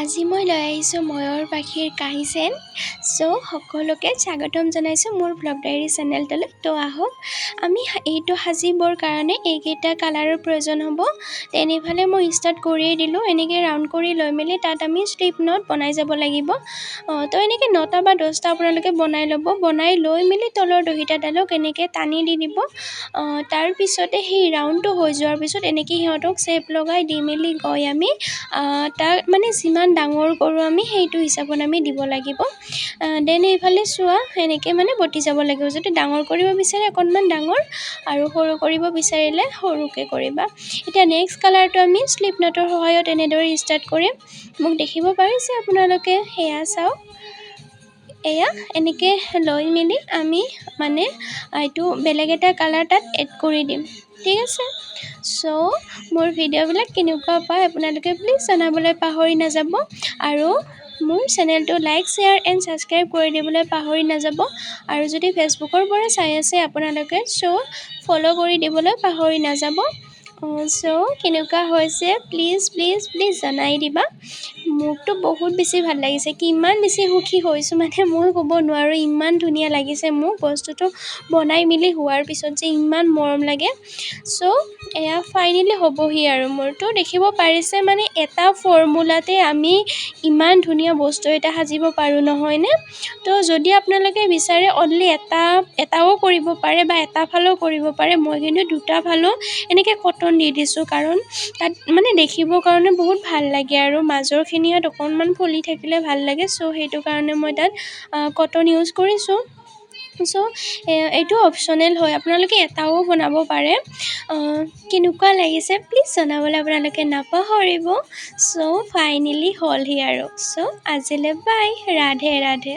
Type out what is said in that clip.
আজি মই লৈ আহিছোঁ ময়ূৰ পাখিৰ কাঁহি চেন। সকলোকে স্বাগতম জনাইছোঁ মোৰ ব্লগ ডায়েৰী চেনেলটোলৈ। আহক আমি এইটো সাজিবৰ কাৰণে এইকেইটা কালাৰৰ প্ৰয়োজন হ'ব। তেনেফালে মই ষ্টাৰ্ট কৰিয়ে দিলোঁ। এনেকৈ ৰাউণ্ড কৰি লৈ মেলি তাত আমি স্লিপ নট বনাই যাব লাগিব। এনেকৈ 9টা বা 10টা আপোনালোকে বনাই ল'ব। বনাই লৈ মেলি তলৰ দহিটাডালক এনেকৈ টানি দি দিব। তাৰপিছতে সেই ৰাউণ্ডটো হৈ যোৱাৰ পিছত এনেকৈ সিহঁতক শ্বেপ লগাই দি মেলি গৈ আমি তাক মানে যিমান ডাঙৰ কৰোঁ আমি সেইটো হিচাপত আমি দিব লাগিব। দেন এইফালে চোৱা এনেকৈ মানে বটি যাব লাগিব। যদি ডাঙৰ কৰিব বিচাৰে অকণমান ডাঙৰ আৰু সৰু কৰিব বিচাৰিলে সৰুকৈ কৰিবা। এতিয়া নেক্সট কালাৰটো আমি স্লিপ নটৰ সহায়ত এনেদৰে ষ্টাৰ্ট কৰিম। মোক দেখিব পাৰিছে আপোনালোকে, সেয়া চাওক। এয়া এনেকৈ লৈ মেলি আমি মানে এইটো বেলেগ এটা কালাৰ তাত এড কৰি দিম। ঠিক আছে। মোৰ ভিডিঅ'বিলাক কেনেকুৱা পায় আপোনালোকে প্লিজ জনাবলৈ পাহৰি নাযাব। আৰু মোৰ চেনেলটো লাইক, শ্বেয়াৰ এণ্ড ছাবস্ক্ৰাইব কৰি দিবলৈ পাহৰি নাযাব। আৰু যদি ফেচবুকৰ পৰা চাই আছে আপোনালোকে ফ'ল' কৰি দিবলৈ পাহৰি নাযাব। কেনেকুৱা হৈছে প্লিজ প্লিজ প্লিজ জনাই দিবা। মোকতো বহুত বেছি ভাল লাগিছে। কিমান বেছি সুখী হৈছোঁ মানে মই ক'ব নোৱাৰোঁ। ইমান ধুনীয়া লাগিছে মোক বস্তুটো বনাই মেলি হোৱাৰ পিছত যে ইমান মৰম লাগে। এয়া ফাইনেলি হ'বহি আৰু মোৰতো দেখিব পাৰিছে মানে এটা ফৰ্মুলাতে আমি ইমান ধুনীয়া বস্তু এটা সাজিব পাৰোঁ নহয়নে? যদি আপোনালোকে বিচাৰে অনলি এটাও কৰিব পাৰে বা এটা ফালো কৰিব পাৰে। মই কিন্তু দুটা ফালো এনেকৈ কটন দি দিছোঁ, কাৰণ তাত মানে দেখিবৰ কাৰণে বহুত ভাল লাগে আৰু মাজৰখিনিত অকণমান ফুলি থাকিলে ভাল লাগে। সেইটো কাৰণে মই তাত কটন ইউজ কৰিছোঁ। এইটো অপশ্যনেল হয়, আপোনালোকে এটাও বনাব পাৰে। কেনেকুৱা লাগিছে প্লিজ জনাবলৈ আপোনালোকে নাপাহৰিব। ফাইনেলি হ'লহি আৰু আজিলৈ বাই, ৰাধে ৰাধে।